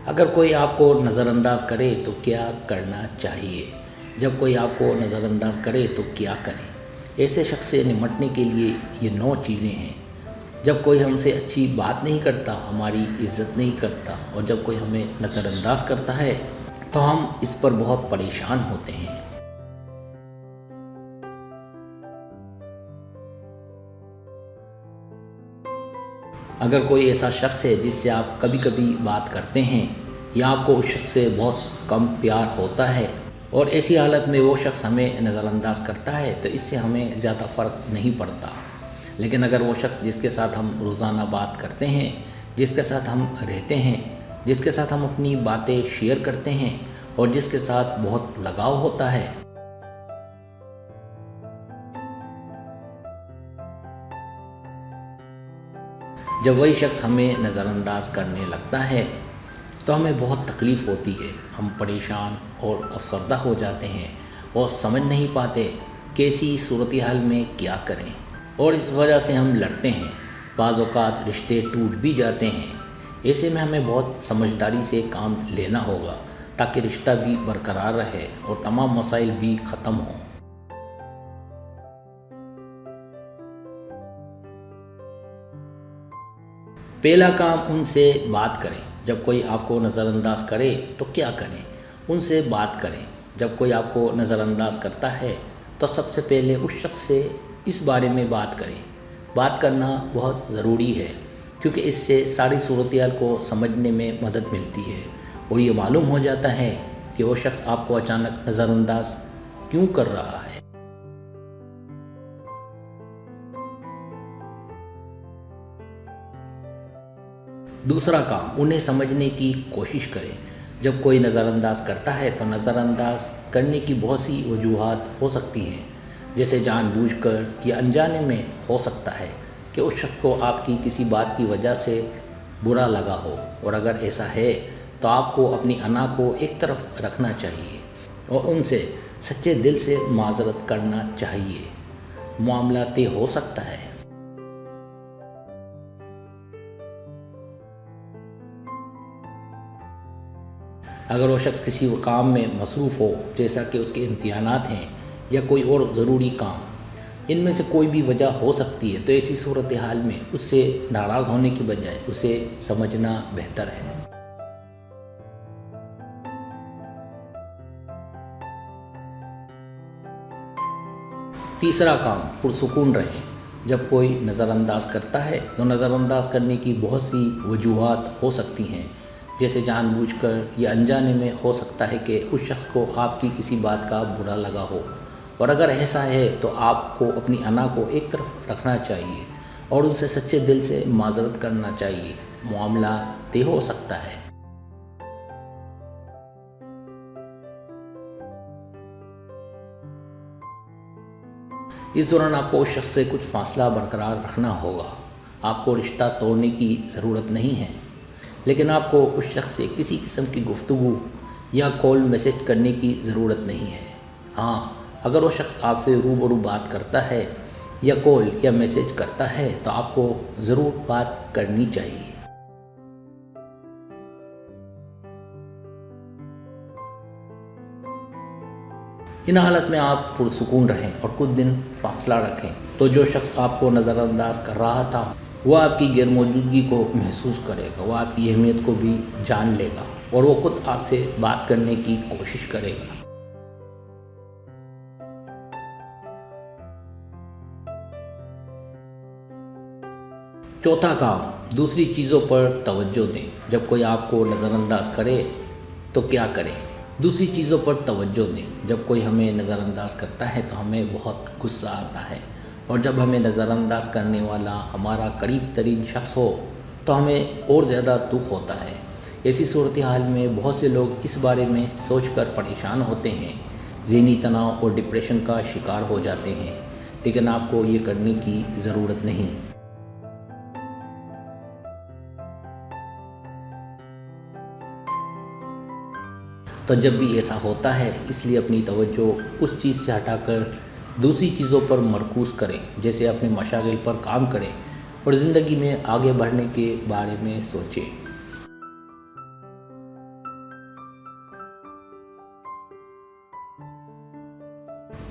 اگر کوئی آپ کو نظر انداز کرے تو کیا کرنا چاہیے؟ جب کوئی آپ کو نظر انداز کرے تو کیا کریں؟ ایسے شخص سے نمٹنے کے لیے یہ 9 چیزیں ہیں۔ جب کوئی ہم سے اچھی بات نہیں کرتا، ہماری عزت نہیں کرتا اور جب کوئی ہمیں نظر انداز کرتا ہے تو ہم اس پر بہت پریشان ہوتے ہیں۔ اگر کوئی ایسا شخص ہے جس سے آپ کبھی کبھی بات کرتے ہیں یا آپ کو اس شخص سے بہت کم پیار ہوتا ہے اور ایسی حالت میں وہ شخص ہمیں نظر انداز کرتا ہے تو اس سے ہمیں زیادہ فرق نہیں پڑتا، لیکن اگر وہ شخص جس کے ساتھ ہم روزانہ بات کرتے ہیں، جس کے ساتھ ہم رہتے ہیں، جس کے ساتھ ہم اپنی باتیں شیئر کرتے ہیں اور جس کے ساتھ بہت لگاؤ ہوتا ہے، جب وہی شخص ہمیں نظر انداز کرنے لگتا ہے تو ہمیں بہت تکلیف ہوتی ہے۔ ہم پریشان اور افسردہ ہو جاتے ہیں اور سمجھ نہیں پاتے کہ ایسی صورتحال میں کیا کریں، اور اس وجہ سے ہم لڑتے ہیں۔ بعض اوقات رشتے ٹوٹ بھی جاتے ہیں۔ ایسے میں ہمیں بہت سمجھداری سے کام لینا ہوگا تاکہ رشتہ بھی برقرار رہے اور تمام مسائل بھی ختم ہوں۔ پہلا کام، ان سے بات کریں۔ جب کوئی آپ کو نظر انداز کرے تو کیا کریں؟ ان سے بات کریں۔ جب کوئی آپ کو نظر انداز کرتا ہے تو سب سے پہلے اس شخص سے اس بارے میں بات کریں۔ بات کرنا بہت ضروری ہے کیونکہ اس سے ساری صورتحال کو سمجھنے میں مدد ملتی ہے اور یہ معلوم ہو جاتا ہے کہ وہ شخص آپ کو اچانک نظر انداز کیوں کر رہا ہے۔ دوسرا کام، انہیں سمجھنے کی کوشش کریں۔ جب کوئی نظر انداز کرتا ہے تو نظر انداز کرنے کی بہت سی وجوہات ہو سکتی ہیں، جیسے جان بوجھ کر یا انجانے میں ہو سکتا ہے کہ اس شخص کو آپ کی کسی بات کی وجہ سے برا لگا ہو، اور اگر ایسا ہے تو آپ کو اپنی انا کو ایک طرف رکھنا چاہیے اور ان سے سچے دل سے معذرت کرنا چاہیے۔ معاملہ طے ہو سکتا ہے۔ اگر وہ شخص کسی کام میں مصروف ہو، جیسا کہ اس کے امتحانات ہیں یا کوئی اور ضروری کام، ان میں سے کوئی بھی وجہ ہو سکتی ہے، تو ایسی صورتحال میں اس سے ناراض ہونے کی بجائے اسے سمجھنا بہتر ہے۔ تیسرا کام، پرسکون رہیں۔ جب کوئی نظر انداز کرتا ہے تو نظر انداز کرنے کی بہت سی وجوہات ہو سکتی ہیں، جیسے جان بوجھ کر یا انجانے میں ہو سکتا ہے کہ اس شخص کو آپ کی کسی بات کا برا لگا ہو، اور اگر ایسا ہے تو آپ کو اپنی انا کو ایک طرف رکھنا چاہیے اور ان سے سچے دل سے معذرت کرنا چاہیے۔ معاملہ طے ہو سکتا ہے۔ اس دوران آپ کو اس شخص سے کچھ فاصلہ برقرار رکھنا ہوگا۔ آپ کو رشتہ توڑنے کی ضرورت نہیں ہے، لیکن آپ کو اس شخص سے کسی قسم کی گفتگو یا کال میسج کرنے کی ضرورت نہیں ہے۔ ہاں، اگر وہ شخص آپ سے روبرو بات کرتا ہے یا کال یا میسج کرتا ہے تو آپ کو ضرور بات کرنی چاہیے۔ ان حالت میں آپ پرسکون رہیں اور کچھ دن فاصلہ رکھیں تو جو شخص آپ کو نظر انداز کر رہا تھا وہ آپ کی غیر موجودگی کو محسوس کرے گا، وہ آپ کی اہمیت کو بھی جان لے گا اور وہ خود آپ سے بات کرنے کی کوشش کرے گا۔ چوتھا کام، دوسری چیزوں پر توجہ دیں۔ جب کوئی آپ کو نظر انداز کرے تو کیا کریں؟ دوسری چیزوں پر توجہ دیں۔ جب کوئی ہمیں نظر انداز کرتا ہے تو ہمیں بہت غصہ آتا ہے، اور جب ہمیں نظر انداز کرنے والا ہمارا قریب ترین شخص ہو تو ہمیں اور زیادہ دکھ ہوتا ہے۔ ایسی صورتحال میں بہت سے لوگ اس بارے میں سوچ کر پریشان ہوتے ہیں، ذہنی تناؤ اور ڈپریشن کا شکار ہو جاتے ہیں، لیکن آپ کو یہ کرنے کی ضرورت نہیں۔ تو جب بھی ایسا ہوتا ہے، اس لیے اپنی توجہ اس چیز سے ہٹا کر دوسری چیزوں پر مرکوز کریں، جیسے اپنے مشاغل پر کام کریں اور زندگی میں آگے بڑھنے کے بارے میں سوچیں۔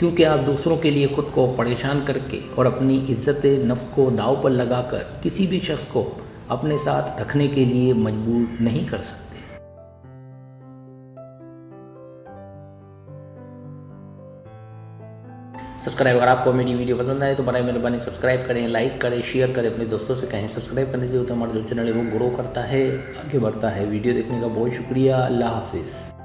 کیونکہ آپ دوسروں کے لیے خود کو پریشان کر کے اور اپنی عزت نفس کو داؤ پر لگا کر کسی بھی شخص کو اپنے ساتھ رکھنے کے لیے مجبور نہیں کر سکتے۔ سبسکرائب، اگر آپ کو میری ویڈیو پسند آئے تو برائے مہربانی سبسکرائب کریں، لائک کریں، شیئر کریں، اپنے دوستوں سے کہیں سبسکرائب کرنے سے ہوتا ہے ہمارا جو چینل ہے وہ گرو کرتا ہے، آگے بڑھتا ہے۔ ویڈیو دیکھنے کا بہت شکریہ، اللہ حافظ۔